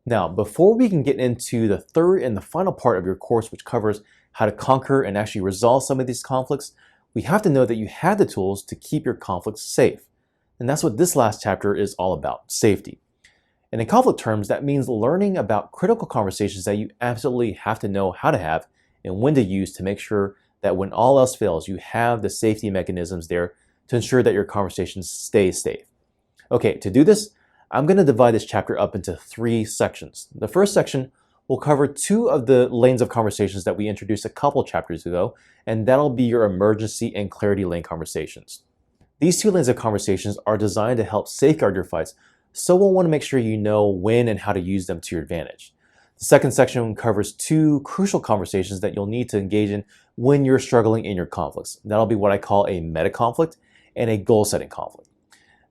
Now, before we can get into the third and the final part of your course, which covers how to conquer and actually resolve some of these conflicts, we have to know that you have the tools to keep your conflicts safe. And that's what this last chapter is all about, safety. And in conflict terms, that means learning about critical conversations that you absolutely have to know how to have and when to use to make sure that when all else fails, you have the safety mechanisms there to ensure that your conversations stay safe. Okay, to do this, I'm going to divide this chapter up into 3 sections. The first section will cover 2 of the lanes of conversations that we introduced a couple chapters ago, and that'll be your emergency and clarity lane conversations. These 2 lanes of conversations are designed to help safeguard your fights, so we'll want to make sure you know when and how to use them to your advantage. The second section covers 2 crucial conversations that you'll need to engage in when you're struggling in your conflicts. That'll be what I call a meta conflict and a goal-setting conflict.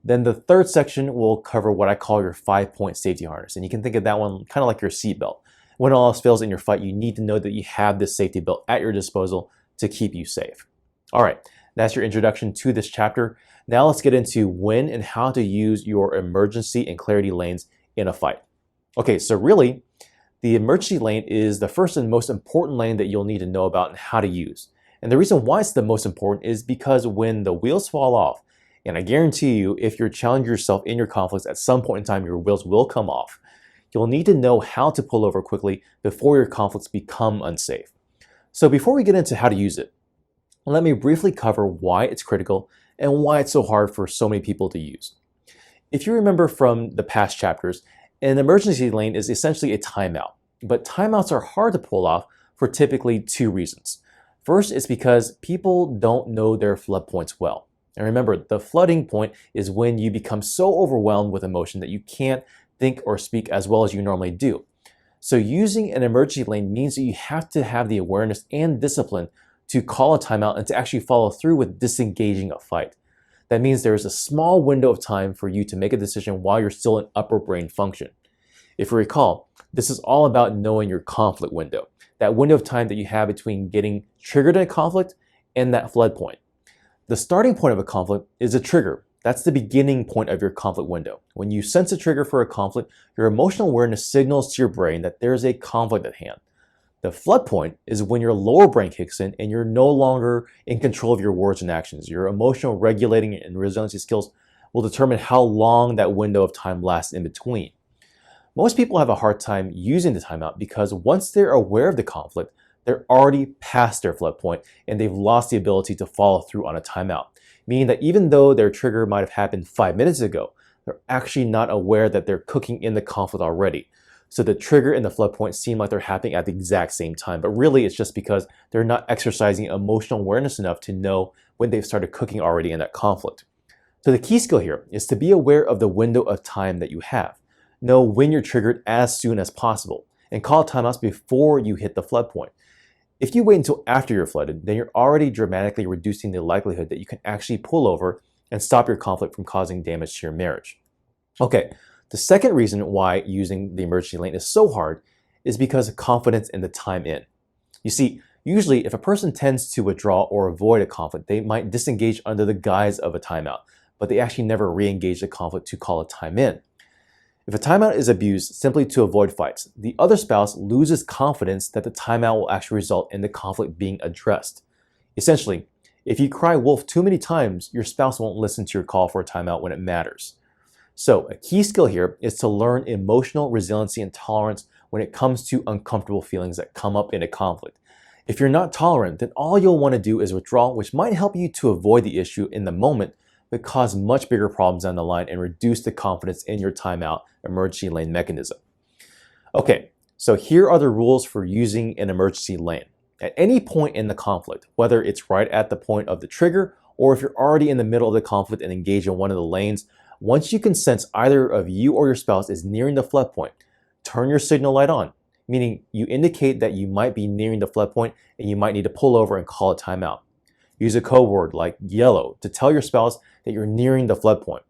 Then the third section will cover what I call your 5-point safety harness. And you can think of that one kind of like your seatbelt. When all else fails in your fight, you need to know that you have this safety belt at your disposal to keep you safe. All right, that's your introduction to this chapter. Now let's get into when and how to use your emergency and clarity lanes in a fight. Okay, so really, the emergency lane is the first and most important lane that you'll need to know about and how to use. And the reason why it's the most important is because when the wheels fall off, and I guarantee you, if you're challenging yourself in your conflicts, at some point in time, your wheels will come off. You'll need to know how to pull over quickly before your conflicts become unsafe. So before we get into how to use it, let me briefly cover why it's critical and why it's so hard for so many people to use. If you remember from the past chapters, an emergency lane is essentially a timeout, but timeouts are hard to pull off for typically 2 reasons. First, it's because people don't know their flood points well. And remember, the flooding point is when you become so overwhelmed with emotion that you can't think or speak as well as you normally do. So using an emergency lane means that you have to have the awareness and discipline to call a timeout and to actually follow through with disengaging a fight. That means there is a small window of time for you to make a decision while you're still in upper brain function. If you recall, this is all about knowing your conflict window, that window of time that you have between getting triggered in a conflict and that flood point. The starting point of a conflict is a trigger. That's the beginning point of your conflict window. When you sense a trigger for a conflict, your emotional awareness signals to your brain that there is a conflict at hand. The flood point is when your lower brain kicks in and you're no longer in control of your words and actions. Your emotional regulating and resiliency skills will determine how long that window of time lasts in between. Most people have a hard time using the timeout because once they're aware of the conflict, they're already past their flood point and they've lost the ability to follow through on a timeout. Meaning that even though their trigger might have happened 5 minutes ago, they're actually not aware that they're cooking in the conflict already. So the trigger and the flood point seem like they're happening at the exact same time, but really it's just because they're not exercising emotional awareness enough to know when they've started cooking already in that conflict. So the key skill here is to be aware of the window of time that you have. Know when you're triggered as soon as possible and call timeouts before you hit the flood point. If you wait until after you're flooded, then you're already dramatically reducing the likelihood that you can actually pull over and stop your conflict from causing damage to your marriage. Okay, the second reason why using the emergency lane is so hard is because of confidence in the time in. You see, usually if a person tends to withdraw or avoid a conflict, they might disengage under the guise of a timeout, but they actually never re-engage the conflict to call a time in. If a timeout is abused simply to avoid fights, the other spouse loses confidence that the timeout will actually result in the conflict being addressed. Essentially, if you cry wolf too many times, your spouse won't listen to your call for a timeout when it matters. So a key skill here is to learn emotional resiliency and tolerance when it comes to uncomfortable feelings that come up in a conflict. If you're not tolerant, then all you'll want to do is withdraw, which might help you to avoid the issue in the moment, but cause much bigger problems down the line and reduce the confidence in your timeout emergency lane mechanism. Okay, so here are the rules for using an emergency lane. At any point in the conflict, whether it's right at the point of the trigger or if you're already in the middle of the conflict and engage in one of the lanes, once you can sense either of you or your spouse is nearing the flood point, turn your signal light on, meaning you indicate that you might be nearing the flood point and you might need to pull over and call a timeout. Use a code word like yellow to tell your spouse that you're nearing the flood point.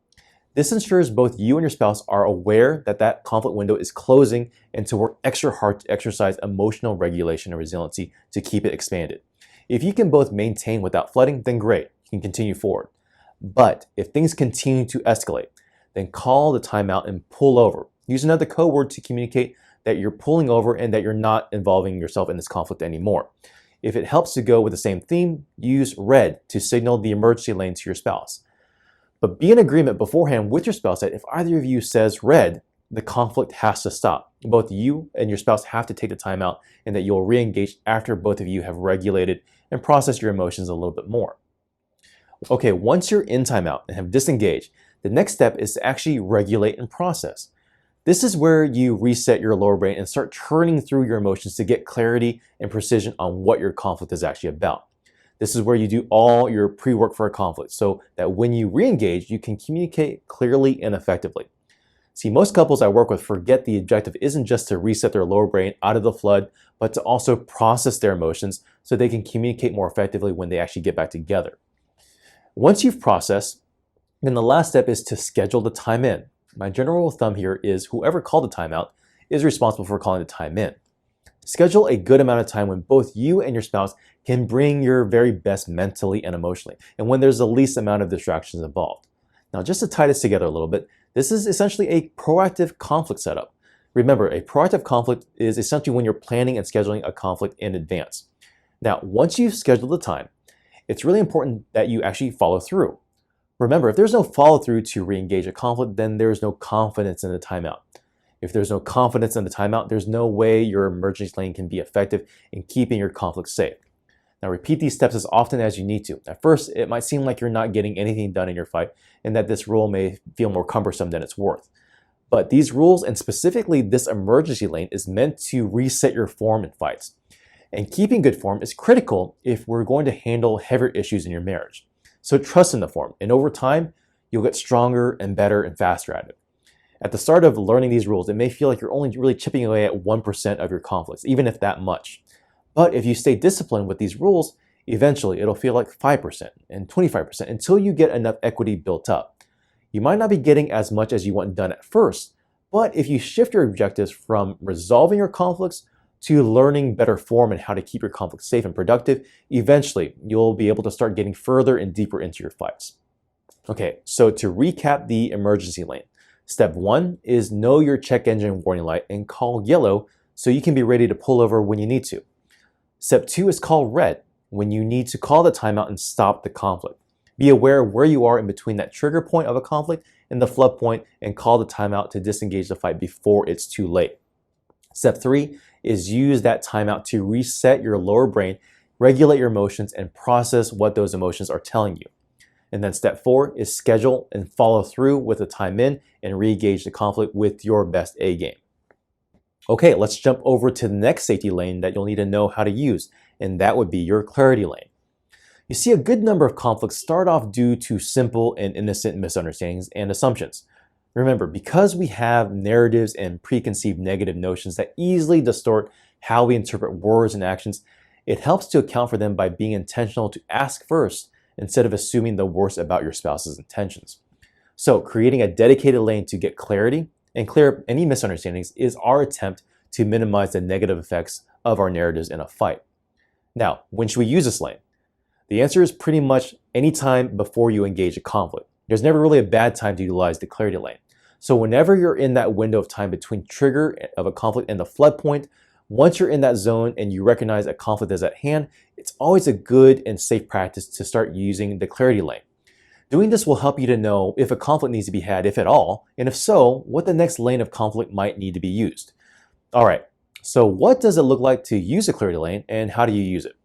This ensures both you and your spouse are aware that that conflict window is closing and to work extra hard to exercise emotional regulation and resiliency to keep it expanded. If you can both maintain without flooding, then great, you can continue forward. But if things continue to escalate, then call the timeout and pull over. Use another code word to communicate that you're pulling over and that you're not involving yourself in this conflict anymore. If it helps to go with the same theme, use red to signal the emergency lane to your spouse. But be in agreement beforehand with your spouse that if either of you says red, the conflict has to stop. Both you and your spouse have to take the time out, and that you'll re-engage after both of you have regulated and processed your emotions a little bit more. Okay, once you're in timeout and have disengaged, the next step is to actually regulate and process. This is where you reset your lower brain and start churning through your emotions to get clarity and precision on what your conflict is actually about. This is where you do all your pre-work for a conflict so that when you re-engage, you can communicate clearly and effectively. See, most couples I work with forget the objective isn't just to reset their lower brain out of the flood, but to also process their emotions so they can communicate more effectively when they actually get back together. Once you've processed, then the last step is to schedule the time in. My general rule of thumb here is whoever called the timeout is responsible for calling the time in. Schedule a good amount of time when both you and your spouse can bring your very best mentally and emotionally, and when there's the least amount of distractions involved. Now, just to tie this together a little bit, this is essentially a proactive conflict setup. Remember, a proactive conflict is essentially when you're planning and scheduling a conflict in advance. Now, once you've scheduled the time, it's really important that you actually follow through. Remember, if there's no follow-through to re-engage a conflict, then there's no confidence in the timeout. If there's no confidence in the timeout, there's no way your emergency lane can be effective in keeping your conflict safe. Now, repeat these steps as often as you need to. At first, it might seem like you're not getting anything done in your fight and that this rule may feel more cumbersome than it's worth. But these rules, and specifically this emergency lane, is meant to reset your form in fights. And keeping good form is critical if we're going to handle heavier issues in your marriage. So trust in the form, and over time, you'll get stronger and better and faster at it. At the start of learning these rules, it may feel like you're only really chipping away at 1% of your conflicts, even if that much. But if you stay disciplined with these rules, eventually it'll feel like 5% and 25% until you get enough equity built up. You might not be getting as much as you want done at first, but if you shift your objectives from resolving your conflicts to learning better form and how to keep your conflicts safe and productive, eventually you'll be able to start getting further and deeper into your fights. Okay, so to recap the emergency lane, step 1 is know your check engine warning light and call yellow so you can be ready to pull over when you need to. Step 2 is call red when you need to call the timeout and stop the conflict. Be aware where you are in between that trigger point of a conflict and the flood point and call the timeout to disengage the fight before it's too late. Step 3 is use that timeout to reset your lower brain, regulate your emotions, and process what those emotions are telling you. And then step 4 is schedule and follow through with the time in and re-engage the conflict with your best A game. Okay, let's jump over to the next safety lane that you'll need to know how to use, and that would be your clarity lane. You see, a good number of conflicts start off due to simple and innocent misunderstandings and assumptions. Remember, because we have narratives and preconceived negative notions that easily distort how we interpret words and actions, it helps to account for them by being intentional to ask first instead of assuming the worst about your spouse's intentions. So, creating a dedicated lane to get clarity and clear up any misunderstandings is our attempt to minimize the negative effects of our narratives in a fight. Now, when should we use this lane? The answer is pretty much any time before you engage a conflict. There's never really a bad time to utilize the clarity lane. So whenever you're in that window of time between trigger of a conflict and the flood point, once you're in that zone and you recognize a conflict is at hand, it's always a good and safe practice to start using the clarity lane. Doing this will help you to know if a conflict needs to be had, if at all, and if so, what the next lane of conflict might need to be used. All right, so what does it look like to use a clarity lane and how do you use it?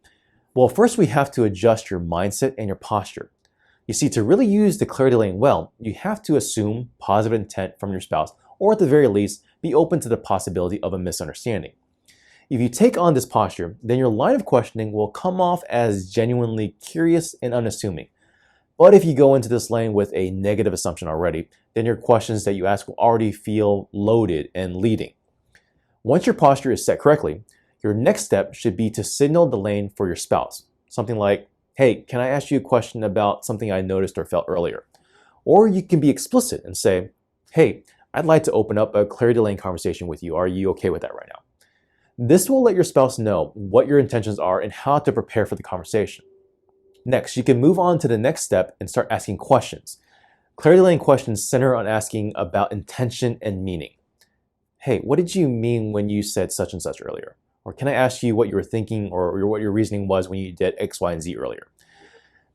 Well, first we have to adjust your mindset and your posture. You see, to really use the clarity lane well, you have to assume positive intent from your spouse, or at the very least, be open to the possibility of a misunderstanding. If you take on this posture, then your line of questioning will come off as genuinely curious and unassuming. But if you go into this lane with a negative assumption already, then your questions that you ask will already feel loaded and leading. Once your posture is set correctly, your next step should be to signal the lane for your spouse. Something like, hey, can I ask you a question about something I noticed or felt earlier? Or you can be explicit and say, hey, I'd like to open up a clarity lane conversation with you. Are you okay with that right now? This will let your spouse know what your intentions are and how to prepare for the conversation. Next, you can move on to the next step and start asking questions. Clarity lane questions center on asking about intention and meaning. hey, what did you mean when you said such and such earlier? Or can I ask you what you were thinking or what your reasoning was when you did X, Y, and Z earlier?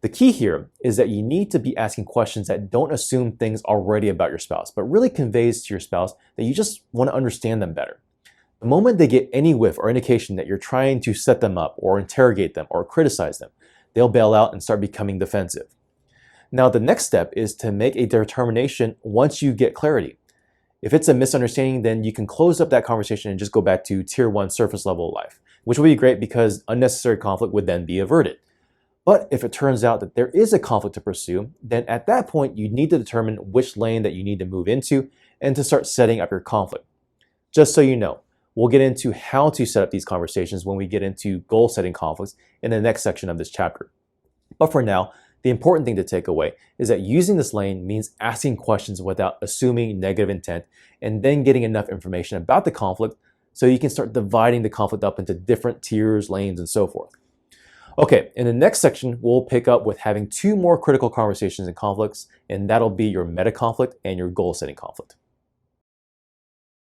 The key here is that you need to be asking questions that don't assume things already about your spouse, but really conveys to your spouse that you just want to understand them better. The moment they get any whiff or indication that you're trying to set them up or interrogate them or criticize them, they'll bail out and start becoming defensive. Now, the next step is to make a determination once you get clarity. If it's a misunderstanding, then you can close up that conversation and just go back to tier 1 surface level life, which would be great because unnecessary conflict would then be averted. But if it turns out that there is a conflict to pursue, then at that point, you need to determine which lane that you need to move into and to start setting up your conflict. Just so you know, we'll get into how to set up these conversations when we get into goal setting conflicts in the next section of this chapter. But for now, the important thing to take away is that using this lane means asking questions without assuming negative intent and then getting enough information about the conflict so you can start dividing the conflict up into different tiers, lanes, and so forth. Okay, in the next section, we'll pick up with having 2 more critical conversations and conflicts, and that'll be your meta conflict and your goal setting conflict.